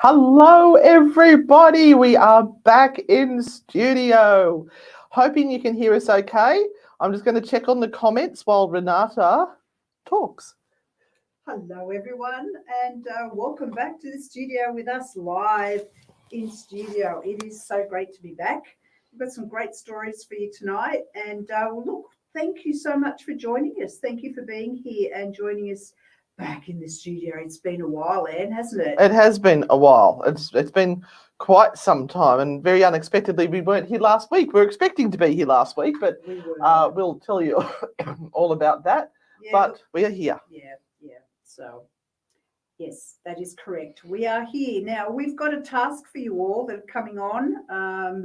Hello, everybody. We are back in studio. Hoping you can hear us okay. I'm just going to check on the comments while Renata talks. Hello, everyone, and welcome back to the studio with us live in studio. It is so great to be back. We've got some great stories for you tonight. And look, thank you so much for joining us. Thank you for being here and joining us back in the studio. It's been a while, Anne, hasn't it? It has been a while. It's been quite some time, and very unexpectedly, we weren't here last week. We were expecting to be here last week, but we'll tell you all about that. Yeah, but we are here. Yeah. So, yes, that is correct. We are here. Now, we've got a task for you all that are coming on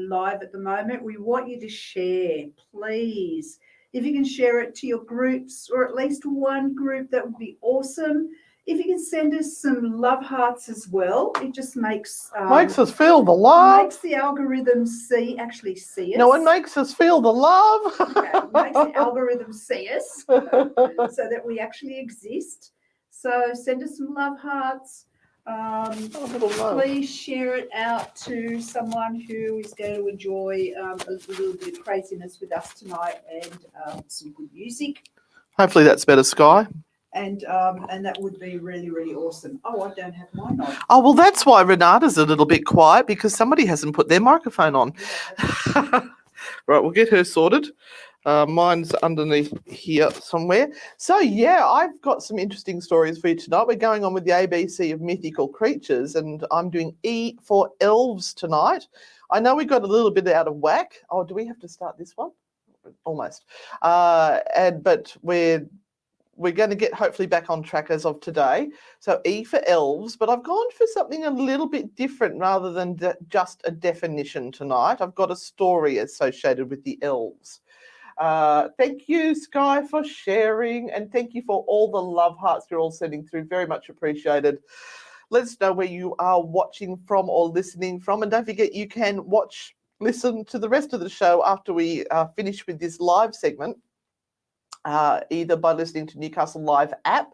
live at the moment. We want you to share, please. If you can share it to your groups or at least one group, that would be awesome. If you can send us some love hearts as well, it just makes us feel the love. Makes the algorithm see us. No, it makes us feel the love. Okay, makes the algorithm see us so that we actually exist. So send us some love hearts. Please share it out to someone who is going to enjoy a little bit of craziness with us tonight and some good music. Hopefully that's better, Sky. And that would be really, really awesome. Oh, I don't have mine on. Oh, well, that's why Renata's a little bit quiet, because somebody hasn't put their microphone on. Yeah, right, we'll get her sorted. Mine's underneath here somewhere. So, yeah, I've got some interesting stories for you tonight. We're going on with the ABC of mythical creatures, and I'm doing E for elves tonight. I know we got a little bit out of whack. Oh, do we have to start this one? Almost. But we're going to get hopefully back on track as of today. So E for elves, but I've gone for something a little bit different rather than just a definition tonight. I've got a story associated with the elves. Thank you, Sky, for sharing, and thank you for all the love hearts you're all sending through. Very much appreciated. Let us know where you are watching from or listening from, and don't forget you can listen to the rest of the show after we finish with this live segment. Either by listening to Newcastle Live app,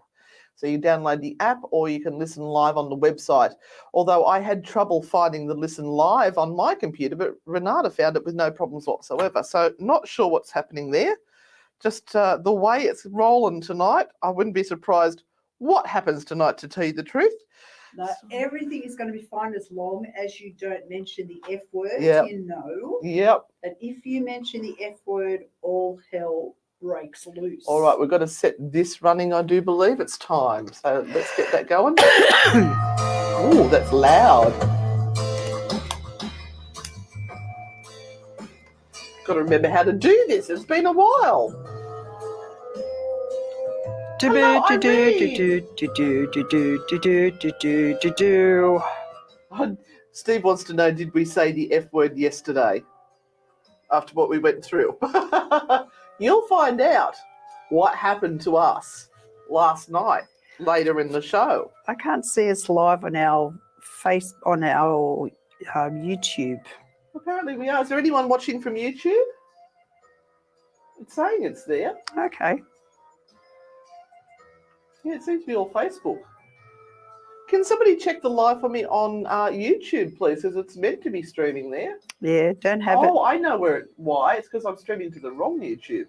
so you download the app, or you can listen live on the website. Although I had trouble finding the listen live on my computer, but Renata found it with no problems whatsoever. So not sure what's happening there. Just the way it's rolling tonight, I wouldn't be surprised what happens tonight, to tell you the truth. No, everything is going to be fine as long as you don't mention the F word, Yep. You know. Yep. That if you mention the F word, all hell breaks loose. All right, we've got to set this running, I do believe. It's time. So let's get that going. Oh, that's loud. Got to remember how to do this. It's been a while. Steve wants to know, did we say the F word yesterday after what we went through? You'll find out what happened to us last night later in the show. I can't see us live on our YouTube. Apparently we are. Is there anyone watching from YouTube? It's saying it's there. Okay. Yeah, it seems to be all Facebook. Can somebody check the live for me on YouTube, please? Because it's meant to be streaming there. Yeah, don't have it. Oh, I know why. It's because I'm streaming to the wrong YouTube.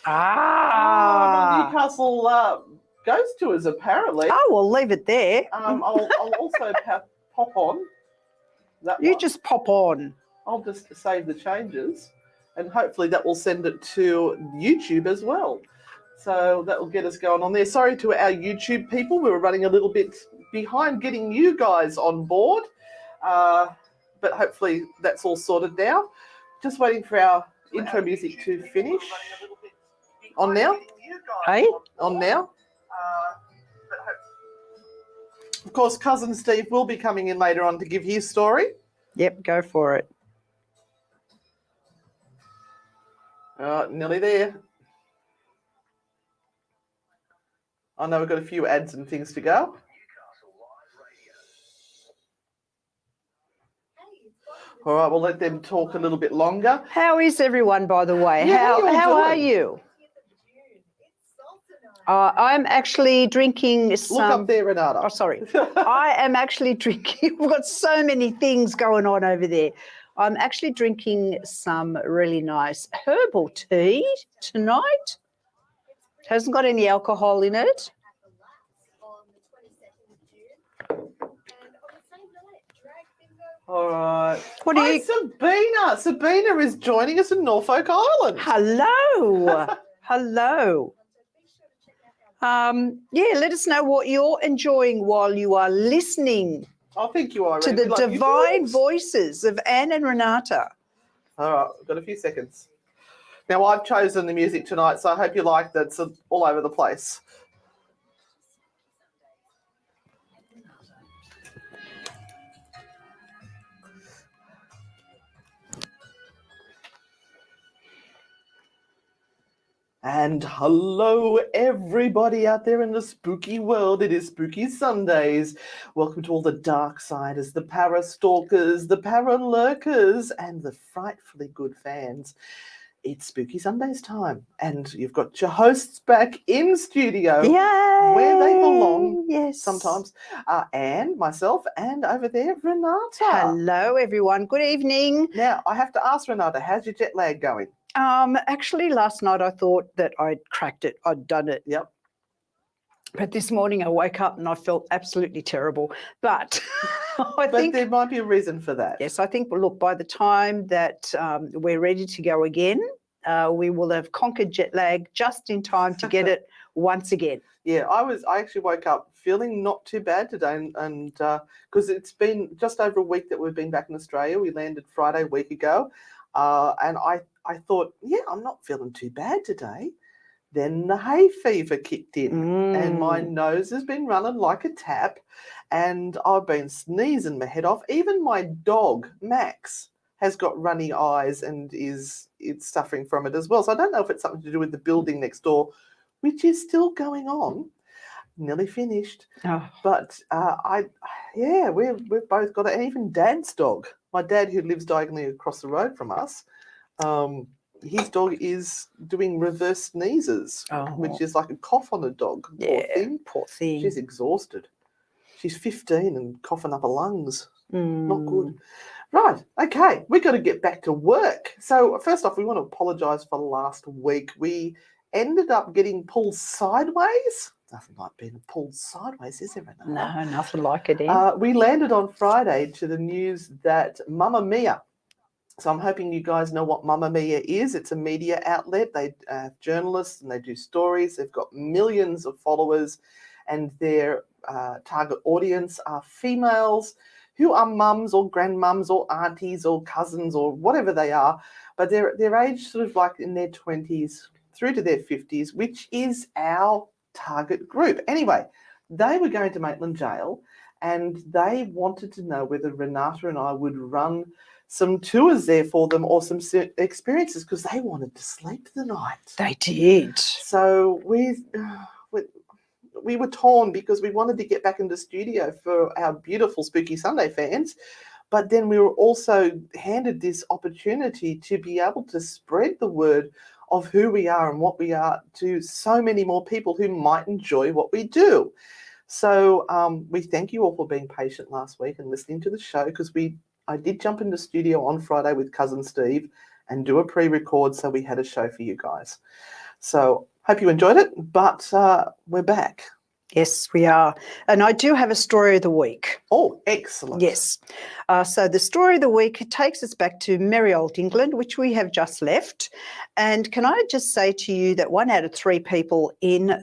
Well, Newcastle goes to us, apparently. Oh, we'll leave it there. I'll also pop on that You one. just pop on. I'll just save the changes, and hopefully that will send it to YouTube as well. So that will get us going on there. Sorry to our YouTube people. We were running a little bit behind getting you guys on board. But hopefully that's all sorted now. Just waiting for our intro music to finish. On now? Hey? On now? Of course, Cousin Steve will be coming in later on to give his story. Yep, go for it. Nearly there. I know we've got a few ads and things to go. All right, we'll let them talk a little bit longer. How is everyone, by the way? Yeah, how are you? I'm actually drinking Look some. up there, Renata. Oh, sorry. I am actually drinking. We've got so many things going on over there. I'm actually drinking some really nice herbal tea tonight. Hasn't got any alcohol in it. All right. What do Hi, you? Sabina. Sabina is joining us in Norfolk Island. Hello. Hello. Let us know what you're enjoying while you are listening I think you are to ready. the We like you divine girls. voices of Anne and Renata. All right, we've got a few seconds. Now, I've chosen the music tonight, so I hope you like that. It's all over the place. And hello, everybody out there in the spooky world. It is Spooky Sundays. Welcome to all the dark siders, the para stalkers, the para lurkers, and the frightfully good fans. It's Spooky Sundays time, and you've got your hosts back in studio Yay! where they belong. Yes. Sometimes, Anne, myself, and over there, Renata. Hello, everyone. Good evening. Now, I have to ask Renata, how's your jet lag going? Actually, last night I thought that I'd cracked it. I'd done it. Yep. But this morning I woke up and I felt absolutely terrible. But I But think, there might be a reason for that. yes, I think, look, by the time that we're ready to go again, we will have conquered jet lag just in time to get it once again. Yeah, I actually woke up feeling not too bad today, and because it's been just over a week that we've been back in Australia. We landed Friday a week ago, and I thought, yeah, I'm not feeling too bad today. Then the hay fever kicked in, and my nose has been running like a tap, and I've been sneezing my head off. Even my dog Max has got runny eyes and it's suffering from it as well. So I don't know if it's something to do with the building next door, which is still going on. Nearly finished, but we've both got it. And even Dad's dog, my dad who lives diagonally across the road from us, his dog is doing reverse sneezes, which is like a cough on a dog. Poor thing. Poor thing. She's exhausted. She's 15 and coughing up her lungs. Not good. Right, okay, we've got to get back to work. So first off, we want to apologise for last week. We ended up getting pulled sideways. Nothing like being pulled sideways, is there? No, nothing like it. Eh? We landed on Friday to the news that Mamma Mia. So I'm hoping you guys know what Mamma Mia is. It's a media outlet. They have journalists and they do stories. They've got millions of followers, and their target audience are females who are mums or grandmums or aunties or cousins or whatever they are, but they're aged sort of like in their 20s through to their 50s, which is our target group. Anyway, they were going to Maitland Jail, and they wanted to know whether Renata and I would run some tours there for them or some experiences, because they wanted to sleep the night. They did. So we were torn because we wanted to get back into studio for our beautiful Spooky Sunday fans, but then we were also handed this opportunity to be able to spread the word of who we are and what we are to so many more people who might enjoy what we do. So we thank you all for being patient last week and listening to the show, because I did jump into studio on Friday with Cousin Steve and do a pre-record, so we had a show for you guys. So hope you enjoyed it, but we're back. Yes, we are. And I do have a story of the week. Oh, excellent. Yes. So the story of the week takes us back to merry old England, which we have just left. And can I just say to you that 1 out of 3 people in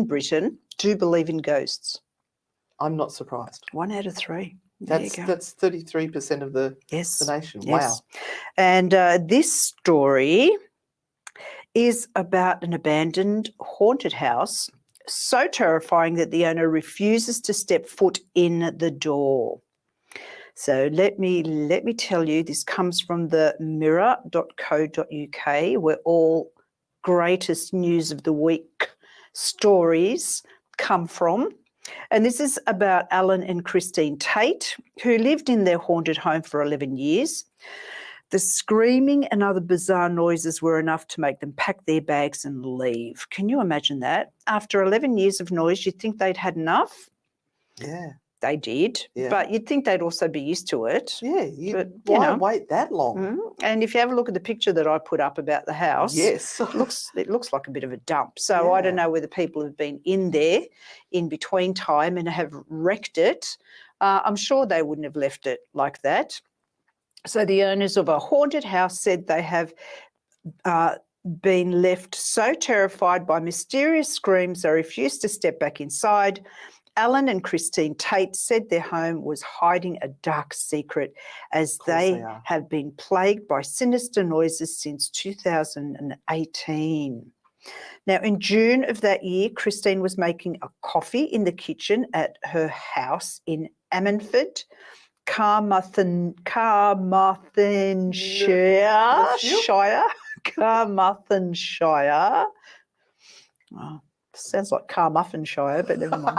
Britain do believe in ghosts? I'm not surprised. 1 out of 3. That's 33% of the nation. Yes. Wow. And this story is about an abandoned haunted house, so terrifying that the owner refuses to step foot in the door. So let me tell you, this comes from the mirror.co.uk, where all greatest news of the week stories come from. And this is about Alan and Christine Tate, who lived in their haunted home for 11 years. The screaming and other bizarre noises were enough to make them pack their bags and leave. Can you imagine that? After 11 years of noise, you'd think they'd had enough. Yeah. They did, Yeah. but you'd think they'd also be used to it. Yeah. But, Why wait that long? And if you have a look at the picture that I put up about the house, Yes. it looks like a bit of a dump. So I don't know whether people have been in there in between time and have wrecked it. I'm sure they wouldn't have left it like that. So the owners of a haunted house said they have been left so terrified by mysterious screams they refused to step back inside. Alan and Christine Tate said their home was hiding a dark secret as they have been plagued by sinister noises since 2018. Now, in June of that year, Christine was making a coffee in the kitchen at her house in Ammanford, Carmarthenshire. Oh, sounds like Carmarthenshire, but never mind.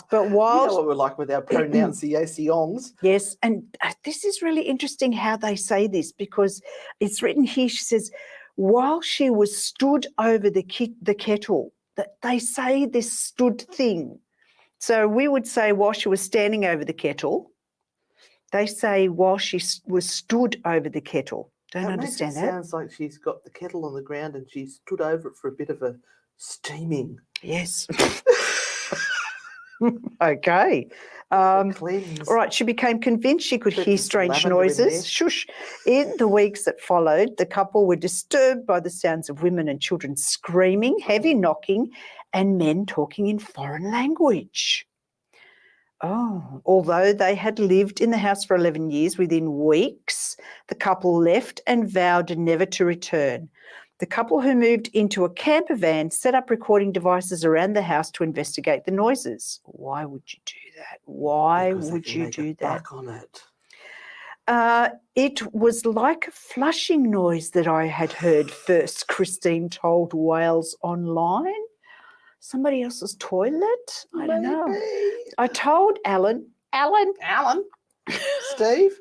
But while you know what we're like with our pronunciations. Yes, and this is really interesting how they say this, because it's written here. She says, while she was stood over the kettle, that they say this stood thing. So we would say while she was standing over the kettle. They say while she was stood over the kettle. Don't understand that. Sounds like she's got the kettle on the ground and she stood over it for a bit of a steaming. Yes. Okay. All right. She became convinced she could hear strange noises. Shush. In the weeks that followed, the couple were disturbed by the sounds of women and children screaming, heavy knocking, and men talking in foreign language. Oh, although they had lived in the house for 11 years, within weeks, the couple left and vowed never to return. The couple who moved into a camper van set up recording devices around the house to investigate the noises. Why would you do that? Why would you do that? On it. It was like a flushing noise that I had heard first, Christine told Wales Online. Somebody else's toilet? I don't know. I told Alan, Steve,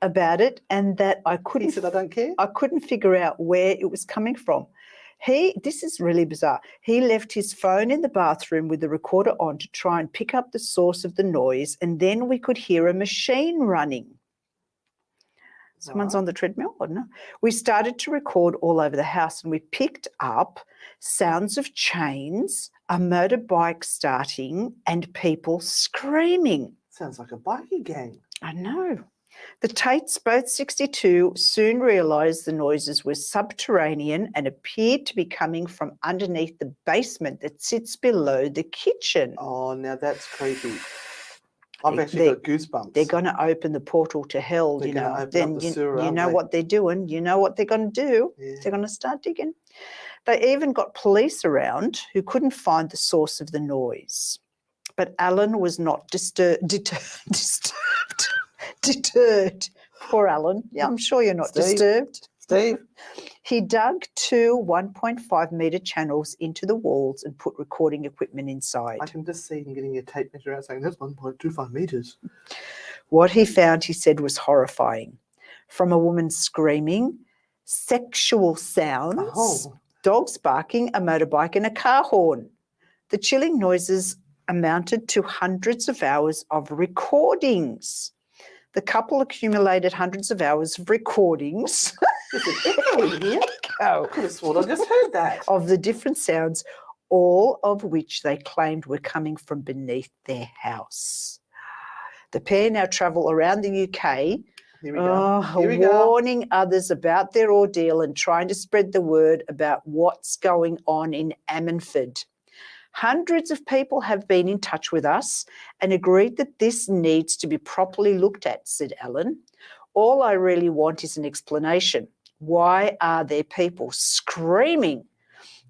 about it, and that I couldn't. He said, I don't care. I couldn't figure out where it was coming from. This is really bizarre. He left his phone in the bathroom with the recorder on to try and pick up the source of the noise, and then we could hear a machine running. Someone's on the treadmill, I don't know. We started to record all over the house, and we picked up sounds of chains, a motorbike starting, and people screaming. Sounds like a bikie gang. I know. The Tates, both 62, soon realised the noises were subterranean and appeared to be coming from underneath the basement that sits below the kitchen. Oh, now that's creepy. I've actually got goosebumps. They're going to open the portal to hell, you know. Then you know what they're doing. You know what they're going to do. Yeah. They're going to start digging. They even got police around who couldn't find the source of the noise. But Alan was not deterred. Poor Alan. Yeah, I'm sure you're not disturbed. Steve. He dug 2 1.5-metre channels into the walls and put recording equipment inside. I can just see him getting a tape measure out saying, that's 1.25 metres. What he found, he said, was horrifying. From a woman screaming, sexual sounds, dogs barking, a motorbike and a car horn. The chilling noises amounted to hundreds of hours of recordings. The couple accumulated hundreds of hours of recordings. There's an echo in here. I could have sworn I just heard that. Of the different sounds, all of which they claimed were coming from beneath their house. The pair now travel around the UK, warning others about their ordeal and trying to spread the word about what's going on in Ammanford. Hundreds of people have been in touch with us and agreed that this needs to be properly looked at, said Alan. All I really want is an explanation. Why are there people screaming?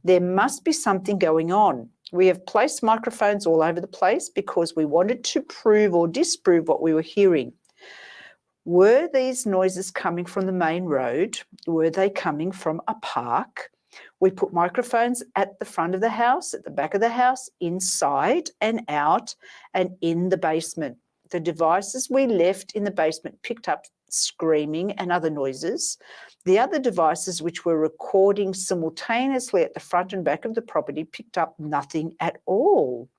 There must be something going on. We have placed microphones all over the place because we wanted to prove or disprove what we were hearing. Were these noises coming from the main road? Were they coming from a park? We put microphones at the front of the house, at the back of the house, inside and out, and in the basement. The devices we left in the basement picked up screaming, and other noises. The other devices, which were recording simultaneously at the front and back of the property, picked up nothing at all.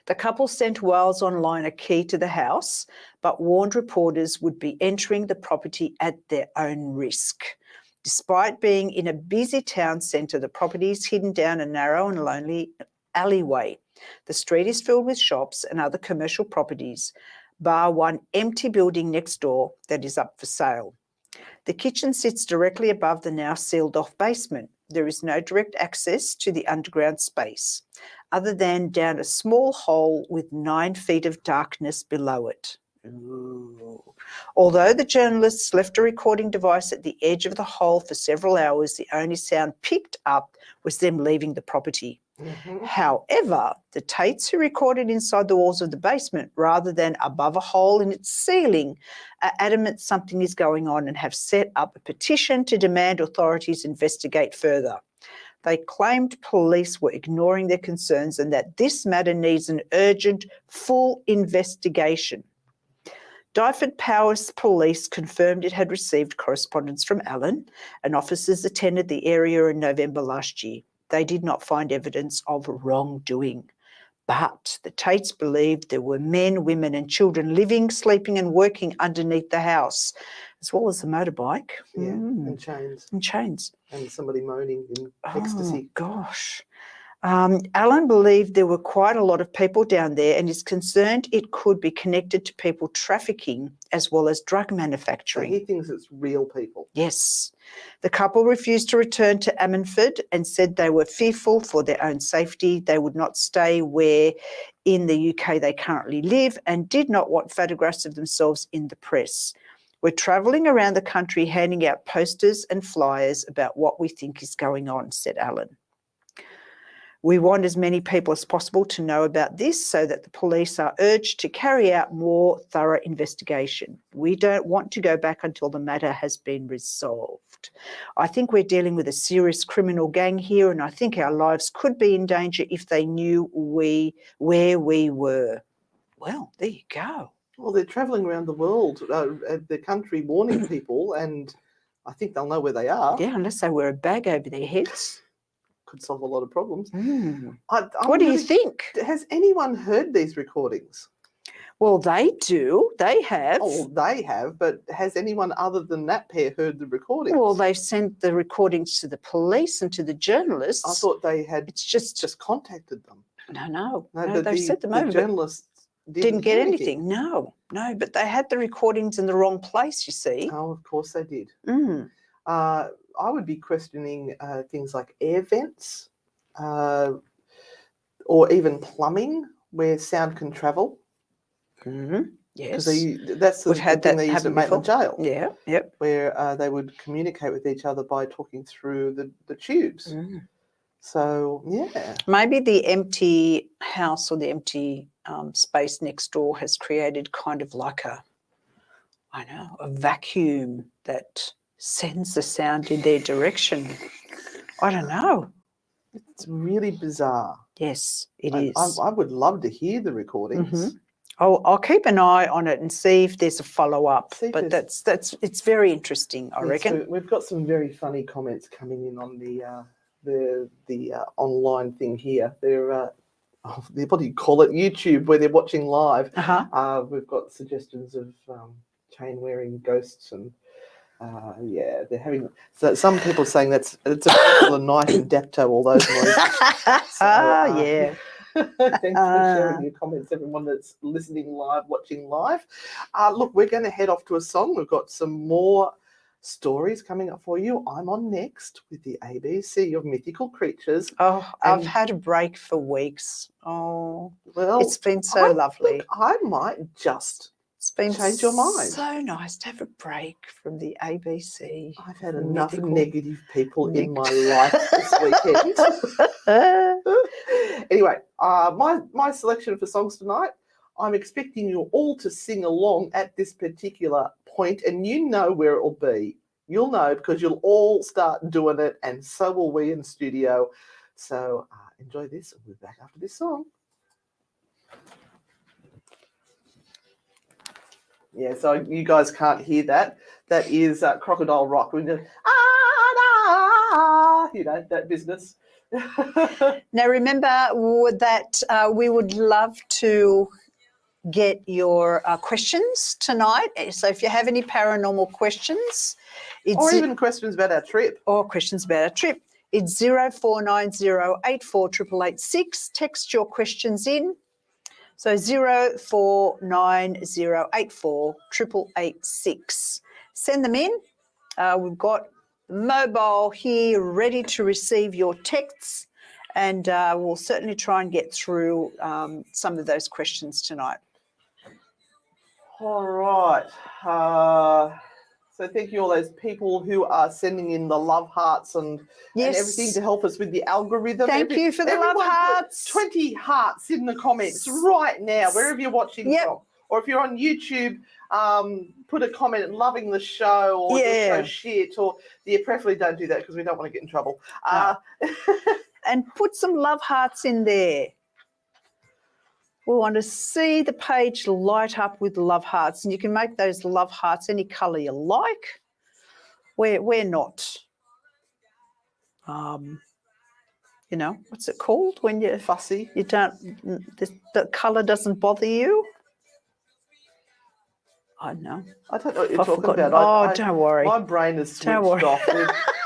The couple sent Wales Online a key to the house, but warned reporters would be entering the property at their own risk. Despite being in a busy town centre, the property is hidden down a narrow and lonely alleyway. The street is filled with shops and other commercial properties, bar one empty building next door that is up for sale. The kitchen sits directly above the now sealed-off basement. There is no direct access to the underground space, other than down a small hole with 9 feet of darkness below it. Ooh. Although the journalists left a recording device at the edge of the hole for several hours, the only sound picked up was them leaving the property. Mm-hmm. However, the Tates, who recorded inside the walls of the basement rather than above a hole in its ceiling, are adamant something is going on and have set up a petition to demand authorities investigate further. They claimed police were ignoring their concerns and that this matter needs an urgent, full investigation. Dyfed Powys Police confirmed it had received correspondence from Alan, and officers attended the area in November last year. They did not find evidence of wrongdoing. But the Tates believed there were men, women and children living, sleeping and working underneath the house, as well as the motorbike. Yeah, and chains. And chains. And somebody moaning in ecstasy. Oh, gosh. Alan believed there were quite a lot of people down there and is concerned it could be connected to people trafficking as well as drug So manufacturing. he thinks it's real people. Yes. The couple refused to return to Ammanford and said they were fearful for their own safety. They would not stay where in the UK they currently live and did not want photographs of themselves in the press. We're travelling around the country handing out posters and flyers about what we think is going on, said Alan. We want as many people as possible to know about this so that the police are urged to carry out more thorough investigation. We don't want to go back until the matter has been resolved. I think we're dealing with a serious criminal gang here, and I think our lives could be in danger if they knew where we were. Well, there you go. Well, they're travelling around the world, the country, warning people, and I think they'll know where they are. Yeah, unless they wear a bag over their heads. Could solve a lot of problems. What do you think? Has anyone heard these recordings? Well, they do. They have. Oh, they have, but has anyone other than that pair heard the recordings? Well, they've sent the recordings to the police and to the journalists. I thought they had it's just contacted them. No, but they've sent them the over. Journalists didn't get anything. No, but they had the recordings in the wrong place, you see. Oh, of course they did. I would be questioning things like air vents or even plumbing where sound can travel. Yes. Because that's the thing they used at Maitland Jail. Yeah, yep. Where they would communicate with each other by talking through the tubes. So, yeah. Maybe the empty house or the empty space next door has created kind of like a vacuum that sends the sound in their direction. I don't know. It's really bizarre. Yes, it is. I would love to hear the recordings. I'll keep an eye on it and see if there's a follow-up. But it's very interesting, I reckon. So we've got some very funny comments coming in on the online thing here. They're what do you call it? YouTube, where they're watching live. We've got suggestions of chain-wearing ghosts and they're having. So some people are saying it's a particular night in Dapto, all those noises. Yeah. Thanks for sharing your comments, everyone that's listening live, watching live. Look, we're going to head off to a song. We've got some more stories coming up for you. I'm on next with the ABC of Mythical Creatures. Oh, I've had a break for weeks. Oh, well, it's been so lovely. Look, I might just change your mind. So nice to have a break from the ABC. I've had enough negative people in my life this weekend. Anyway, my selection for songs tonight, I'm expecting you all to sing along at this particular point, and you know where it will be. You'll know because you'll all start doing it, and so will we in studio. So enjoy this, and we'll be back after this song. Yeah, so you guys can't hear that. That is Crocodile Rock. We do, that business. Now, remember that we would love to get your questions tonight. So if you have any paranormal questions, or even questions about our trip. It's 0490848886. Text your questions in. So 0490848886. Send them in. We've got the mobile here ready to receive your texts, and we'll certainly try and get through some of those questions tonight. All right. So thank you all those people who are sending in the love hearts and everything to help us with the algorithm. Thank you for the love hearts. 20 hearts in the comments right now, wherever you're watching from. Or if you're on YouTube, put a comment loving the show or the show shit, or preferably don't do that because we don't want to get in trouble. No. And put some love hearts in there. We want to see the page light up with love hearts, and you can make those love hearts any colour you like. We're not, what's it called when you're fussy? You don't, the colour doesn't bother you. I know. I don't know what you're talking about. Don't worry. My brain is switched off.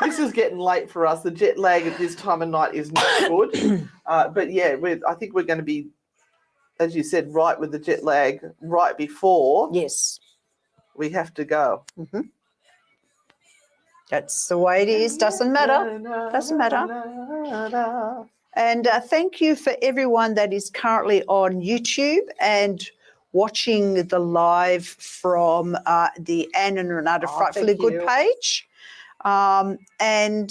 This is getting late for us. The jet lag at this time of night is not good. But yeah, I think we're going to be, as you said, right with the jet lag right before. Yes. We have to go. Mm-hmm. That's the way it is. Doesn't matter. Doesn't matter. And thank you for everyone that is currently on YouTube and watching the live from the Anne and Renata Frightfully Good page. And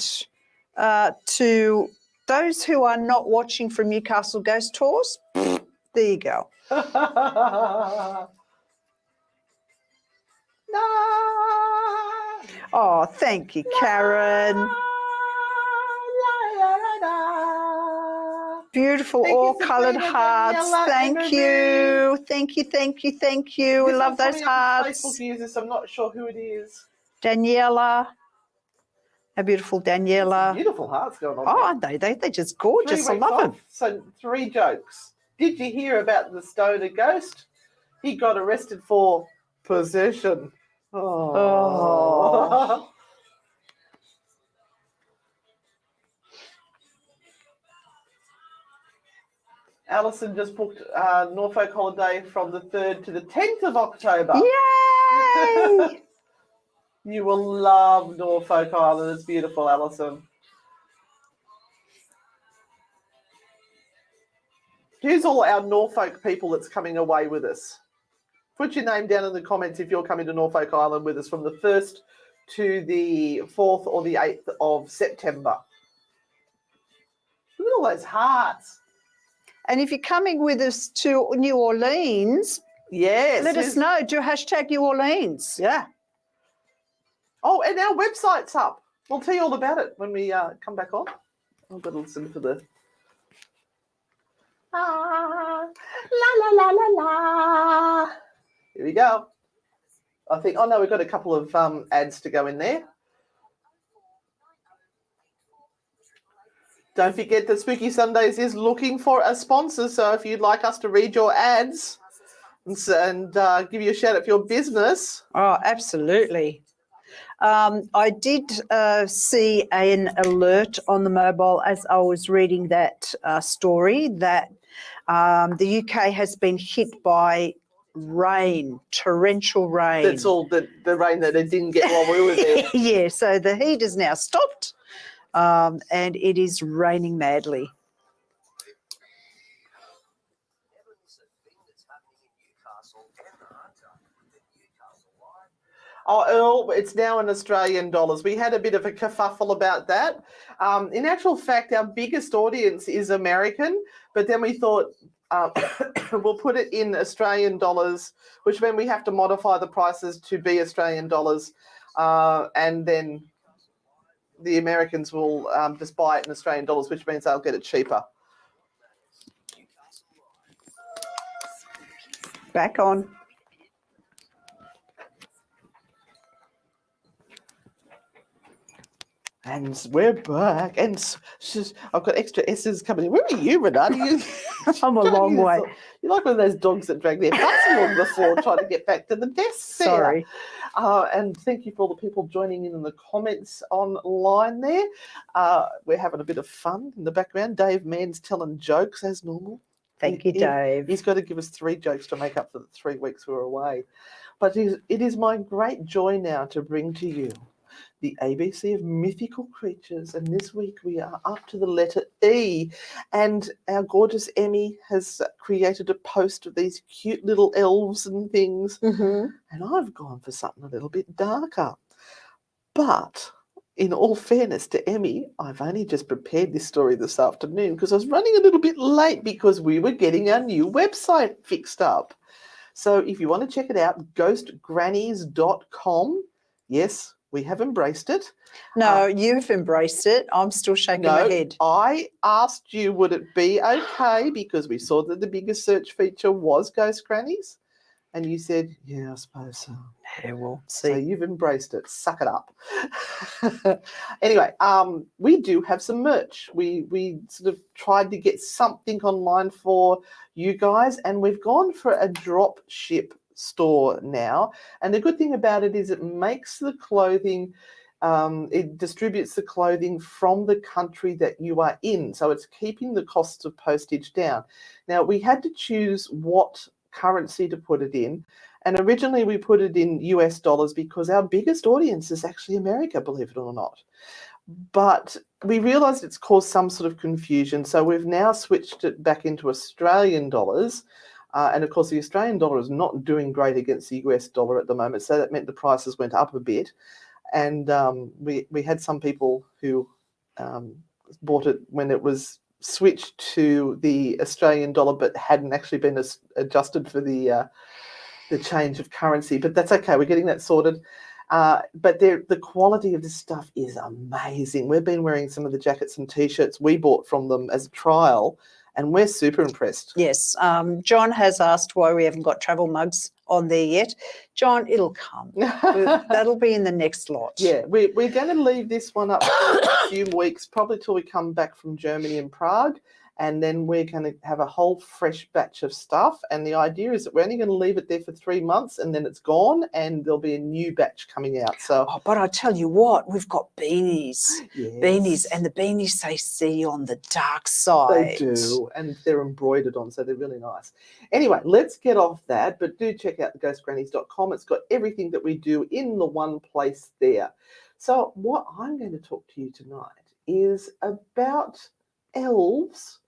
to those who are not watching from Newcastle Ghost Tours, there you go. Oh, thank you, Karen. Beautiful all-coloured hearts. Thank you. Thank you, thank you, thank you. We love those hearts. Facebook users, I'm not sure who it is. Daniela. How beautiful, Daniela. Beautiful hearts going on. Oh, aren't they? They're just gorgeous. I love them. So 3 jokes. Did you hear about the stoner ghost? He got arrested for possession. Oh. Alison just booked Norfolk holiday from the 3rd to the 10th of October. Yay! You will love Norfolk Island. It's beautiful, Alison. Here's all our Norfolk people that's coming away with us. Put your name down in the comments if you're coming to Norfolk Island with us from the 1st to the 4th or the 8th of September. Look at all those hearts. And if you're coming with us to New Orleans, let us know. Do hashtag New Orleans. Yeah. Oh, and our website's up. We'll tell you all about it when we come back on. I've got to listen for the... la, la, la, la, la. Here we go. I think, we've got a couple of ads to go in there. Don't forget that Spooky Sundays is looking for a sponsor. So if you'd like us to read your ads and give you a shout out for your business. Oh, absolutely. I did see an alert on the mobile as I was reading that story that the UK has been hit by rain, torrential rain. That's all the rain that it didn't get while we were there. Yeah, so the heat is now stopped and it is raining madly. Oh, Earl, it's now in Australian dollars. We had a bit of a kerfuffle about that. In actual fact, our biggest audience is American, but then we thought we'll put it in Australian dollars, which means we have to modify the prices to be Australian dollars, and then the Americans will just buy it in Australian dollars, which means they'll get it cheaper. Back on. And we're back. And I've got extra S's coming in. Where are you, Renata? I'm a long way. You're like one of those dogs that drag their butts along the floor trying to get back to the desk there. Sorry. And thank you for all the people joining in the comments online there. We're having a bit of fun in the background. Dave Mann's telling jokes as normal. Thank you, Dave. He's got to give us 3 jokes to make up for the 3 weeks we were away. But it is my great joy now to bring to you the ABC of mythical creatures, and this week we are up to the letter E, and our gorgeous Emmy has created a post of these cute little elves and things, and I've gone for something a little bit darker. But in all fairness to Emmy, I've only just prepared this story this afternoon because I was running a little bit late because we were getting our new website fixed up. So if you want to check it out, ghostgrannies.com. Yes, we have embraced it. No, you've embraced it. I'm still shaking my head. I asked you, would it be okay? Because we saw that the biggest search feature was Ghost Grannies. And you said, yeah, I suppose so. Yeah, we'll see. So you've embraced it. Suck it up. Anyway, we do have some merch. We sort of tried to get something online for you guys, and we've gone for a drop ship store now. And the good thing about it is it makes the clothing, it distributes the clothing from the country that you are in. So it's keeping the costs of postage down. Now, we had to choose what currency to put it in. And originally we put it in US dollars because our biggest audience is actually America, believe it or not. But we realised it's caused some sort of confusion. So we've now switched it back into Australian dollars. And of course, the Australian dollar is not doing great against the US dollar at the moment. So that meant the prices went up a bit. And we had some people who bought it when it was switched to the Australian dollar, but hadn't actually been adjusted for the change of currency. But that's okay. We're getting that sorted. But the quality of this stuff is amazing. We've been wearing some of the jackets and T-shirts we bought from them as a trial, and we're super impressed. Yes. John has asked why we haven't got travel mugs on there yet. John, it'll come. That'll be in the next lot. Yeah, we're going to leave this one up for a few weeks, probably till we come back from Germany and Prague. And then we're going to have a whole fresh batch of stuff. And the idea is that we're only going to leave it there for 3 months and then it's gone and there'll be a new batch coming out. So, but I tell you what, we've got beanies. Yes. Beanies, and the beanies say see on the dark side. They do, and they're embroidered on, so they're really nice. Anyway, let's get off that, but do check out ghostgrannies.com. It's got everything that we do in the one place there. So what I'm going to talk to you tonight is about elves,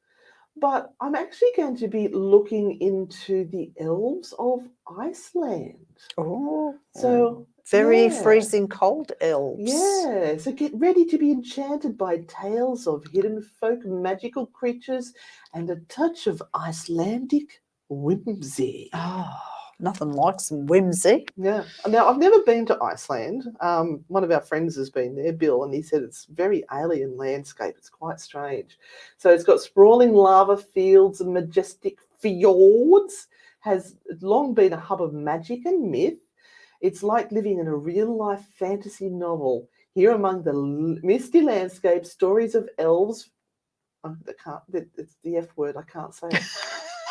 but I'm actually going to be looking into the elves of Iceland. Oh, so very freezing cold elves. Yeah, so get ready to be enchanted by tales of hidden folk, magical creatures, and a touch of Icelandic whimsy. Oh, nothing like some whimsy. Yeah. Now, I've never been to Iceland. One of our friends has been there, Bill, and he said it's a very alien landscape. It's quite strange. So it's got sprawling lava fields and majestic fjords, has long been a hub of magic and myth. It's like living in a real-life fantasy novel. Here among the misty landscape, stories of elves, it's the F word, I can't say it,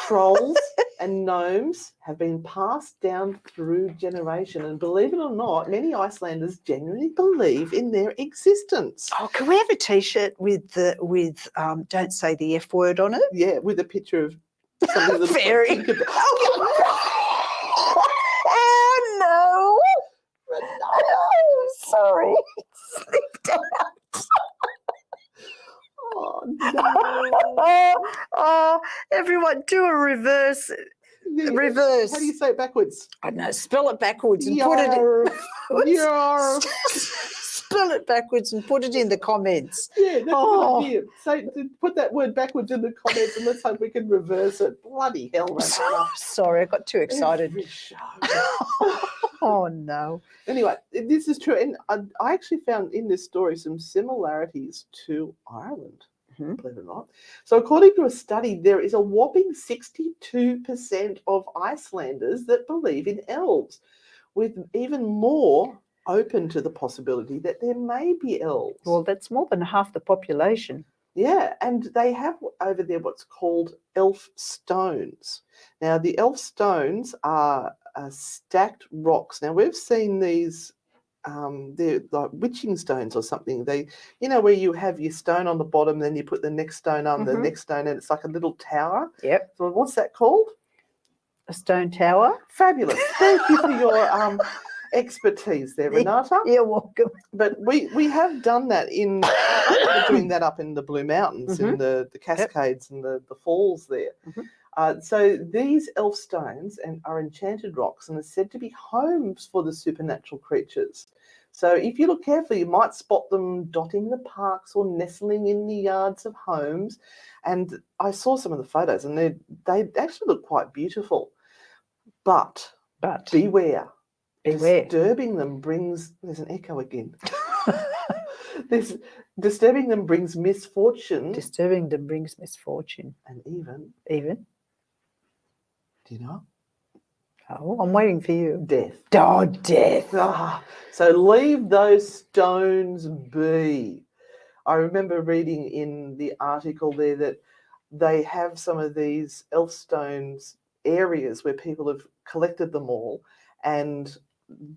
trolls and gnomes have been passed down through generation. And believe it or not, many Icelanders genuinely believe in their existence. Oh, can we have a T-shirt with don't say the F word on it? Yeah, with a picture of something that Fairy. Like Oh, no. Oh, sorry. Slipped out. Oh, no. Oh, everyone, do a reverse. Reverse. How do you say it backwards? I don't know. Spell it backwards and put it in. Yarr. Spell it backwards and put it in the comments. Yeah, that's what I did. So put that word backwards in the comments and let's hope we can reverse it. Bloody hell, Renata. Sorry, I got too excited. Every show. Oh, no. Anyway, this is true. And I actually found in this story some similarities to Ireland, believe it or not. So according to a study, there is a whopping 62% of Icelanders that believe in elves, with even more open to the possibility that there may be elves. Well, that's more than half the population. Yeah, and they have over there what's called elf stones. Now, the elf stones are stacked rocks. Now, we've seen these, they're like witching stones or something. They, where you have your stone on the bottom, then you put the next stone on, the next stone, and it's like a little tower. Yep. So what's that called? A stone tower. Fabulous. Thank you for your expertise there, Renata. You're welcome. But we have done that in doing that up in the Blue Mountains, in the Cascades and the falls there. So these elf stones are enchanted rocks and are said to be homes for the supernatural creatures. So if you look carefully, you might spot them dotting the parks or nestling in the yards of homes. And I saw some of the photos, and they actually look quite beautiful. But beware. Disturbing them brings, there's an echo again. Disturbing them brings misfortune. Disturbing them brings misfortune. And even. Do you know? Oh, I'm waiting for you. Death. Oh, death. So leave those stones be. I remember reading in the article there that they have some of these elf stones areas where people have collected them all, and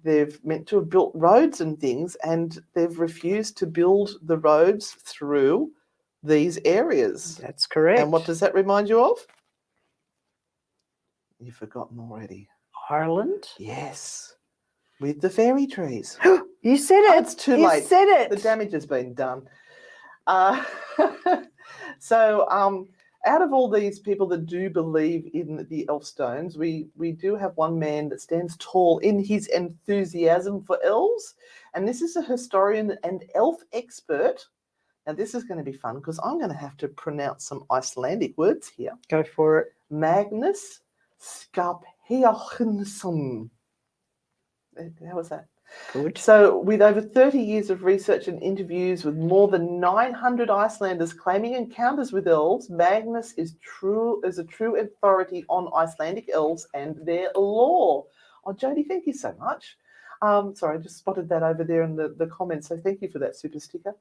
they've meant to have built roads and things, and they've refused to build the roads through these areas. That's correct. And what does that remind you of? You've forgotten already. Ireland? Yes. With the fairy trees. You said it. It's too late. You said it. The damage has been done. So out of all these people that do believe in the elf stones, we do have one man that stands tall in his enthusiasm for elves, and this is a historian and elf expert. Now this is going to be fun because I'm going to have to pronounce some Icelandic words here. Go for it. Magnus Skarphéðinsson. How was that? Good. So with over 30 years of research and interviews with more than 900 Icelanders claiming encounters with elves, Magnus is a true authority on Icelandic elves and their lore. Oh, Jodie, thank you so much. Sorry, I just spotted that over there in the comments, so thank you for that super sticker.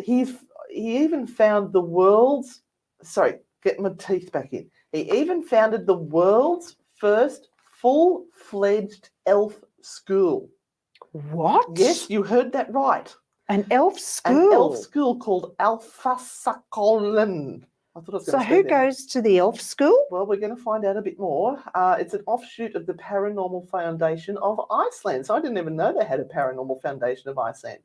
He even found the world's... Sorry, get my teeth back in. He even founded the world's first full-fledged elf school. What? Yes, you heard that right. An elf school? An elf school called Alfasakolen. I thought I was going to say who goes to the elf school? Well, we're going to find out a bit more. It's an offshoot of the Paranormal Foundation of Iceland. So I didn't even know they had a Paranormal Foundation of Iceland.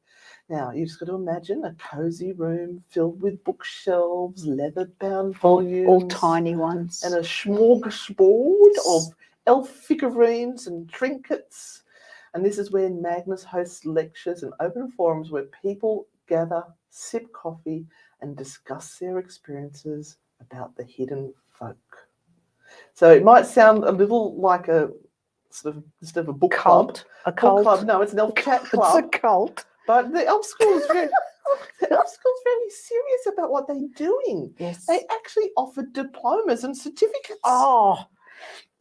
Now, you just got to imagine a cozy room filled with bookshelves, leather-bound volumes. All tiny ones. And a smorgasbord of elf figurines and trinkets. And this is where Magnus hosts lectures and open forums where people gather, sip coffee, and discuss their experiences about the hidden folk. So it might sound a little like a sort of a book cult. club. A cult. Book club. No, it's an elf chat club. It's a cult. But the elf school is very serious about what they're doing. Yes. They actually offer diplomas and certificates. Oh,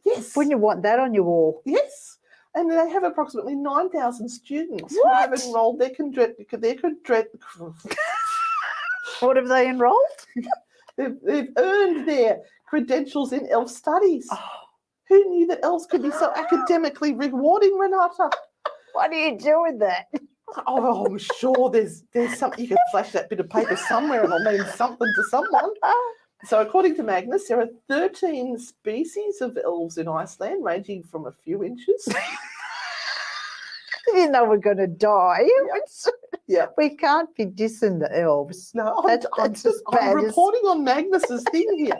yes. Wouldn't you want that on your wall? Yes. And they have approximately 9,000 students What? who have enrolled What have they enrolled? They've earned their credentials in elf studies. Oh. Who knew that elves could be so academically rewarding, Renata? What do you do with that? Oh, I'm sure there's something. You can flash that bit of paper somewhere and it'll mean something to someone. So according to Magnus, there are 13 species of elves in Iceland, ranging from a few inches. You know we're going to die. Yeah. We can't be dissing the elves. No, I'm reporting on Magnus's thing here.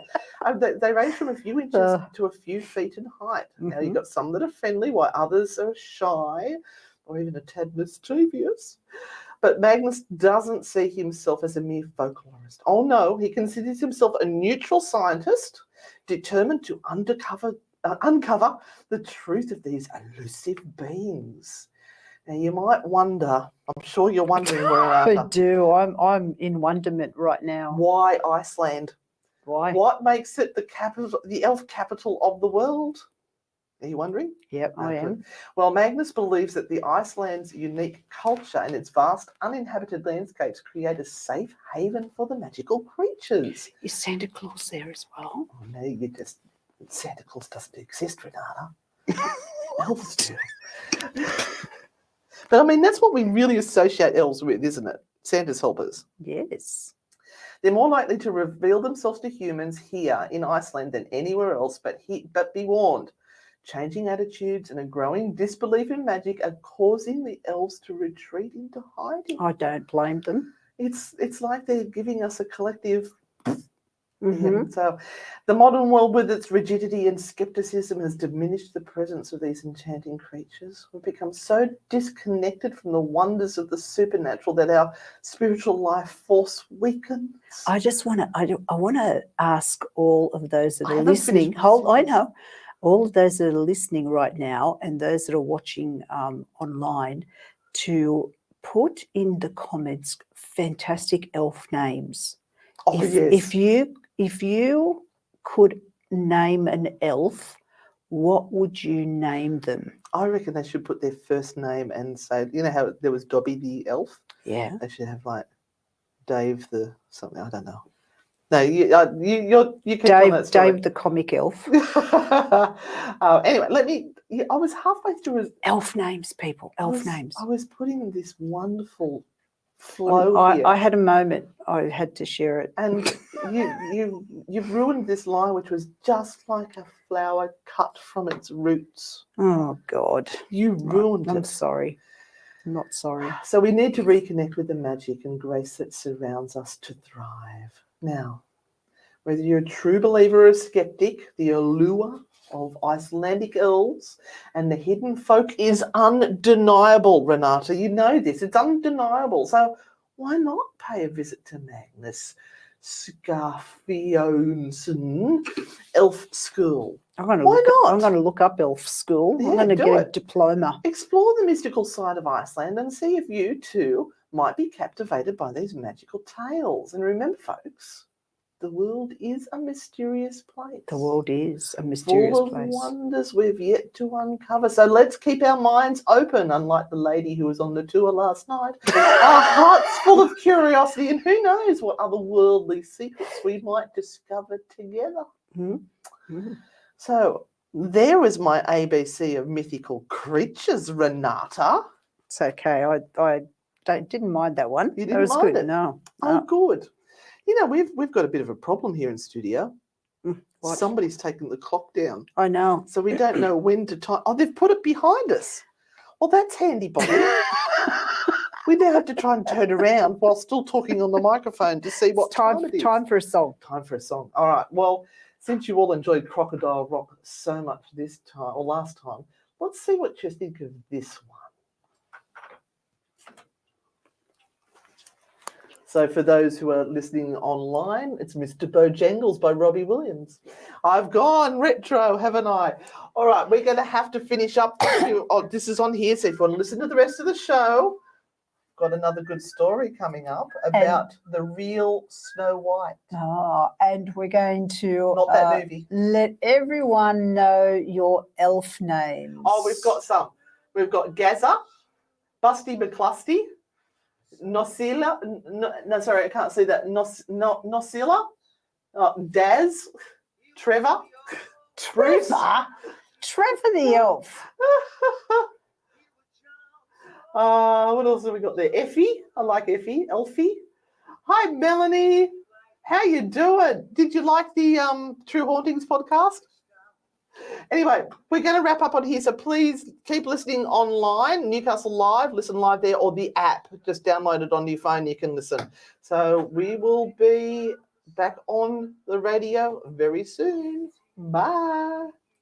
They range from a few inches to a few feet in height. Now, you've got some that are friendly, while others are shy or even a tad mischievous. But Magnus doesn't see himself as a mere folklorist. Oh, no, he considers himself a neutral scientist determined to uncover the truth of these elusive beings. Now, you might wonder, I'm sure you're wondering, I do. I'm in wonderment right now. Why Iceland? Why? What makes it the elf capital of the world? Are you wondering? Yep, I No, am. Well, Magnus believes that the Iceland's unique culture and its vast uninhabited landscapes create a safe haven for the magical creatures. Is Santa Claus there as well? Oh, no, Santa Claus doesn't exist, Renata. Elves do. But I mean, that's what we really associate elves with, isn't it? Santa's helpers. Yes. They're more likely to reveal themselves to humans here in Iceland than anywhere else, but be warned. Changing attitudes and a growing disbelief in magic are causing the elves to retreat into hiding. I don't blame them. It's like they're giving us a collective. Mhm. So the modern world with its rigidity and skepticism has diminished the presence of these enchanting creatures. We've become so disconnected from the wonders of the supernatural that our spiritual life force weakens. I just want to. I want to ask all of those that I are haven't listening. finished my I sentence. know. All of those that are listening right now, and those that are watching online, to put in the comments fantastic elf names. Oh, yes. If you could name an elf, what would you name them? I reckon they should put their first name and say, you know how there was Dobby the elf? Yeah. They should have like Dave the something. I don't know. No, you keep on that story. Dave the comic elf. Anyway, I was halfway through. Elf names, people. Elf names. I was putting this wonderful flow here. I had a moment. I had to share it. And you've ruined this line, which was just like a flower cut from its roots. Oh God! You ruined it. I'm sorry. I'm not sorry. So we need to reconnect with the magic and grace that surrounds us to thrive. Now, whether you're a true believer or a skeptic, the allure of Icelandic elves and the hidden folk is undeniable, Renata. You know this. It's undeniable. So why not pay a visit to Magnus Skarfjónsson Elf School? I'm going to look up elf school. Yeah, I'm going to do get it. a diploma. Explore the mystical side of Iceland and see if you too might be captivated by these magical tales. And remember, folks, the world is a mysterious place. The world is a mysterious full of place. wonders we've yet to uncover. So let's keep our minds open, unlike the lady who was on the tour last night. Our hearts full of curiosity, and who knows what otherworldly secrets we might discover together. Mm-hmm. So there was my ABC of mythical creatures, Renata. It's okay. I didn't mind that one. You That didn't was mind good. it? No. Oh, good. You know, we've got a bit of a problem here in studio. What? Somebody's taken the clock down. I know. So we don't know when to time. Oh, they've put it behind us. Well, that's handy, Bobby. We now have to try and turn around while still talking on the microphone to see what time it is. Time for a song. Time for a song. All right. Well, since you all enjoyed Crocodile Rock so much this time or last time, let's see what you think of this one. So for those who are listening online, it's Mr. Bojangles by Robbie Williams. I've gone retro, haven't I? All right, we're going to have to finish up. Oh, this is on here, so if you want to listen to the rest of the show, got another good story coming up about the real Snow White. Oh, and we're going to Not that movie. Let everyone know your elf names. Oh, we've got some. We've got Gaza, Busty McClusty, Nosila, no, sorry, I can't see that. Nosila, Daz, Trevor. Trevor the elf. What else have we got there? Effie, I like Effie. Elfie. Hi, Melanie. How you doing? Did you like the True Hauntings podcast? Anyway, we're going to wrap up on here, so please keep listening online, Newcastle Live, listen live there, or the app. Just download it on your phone, you can listen. So we will be back on the radio very soon. Bye.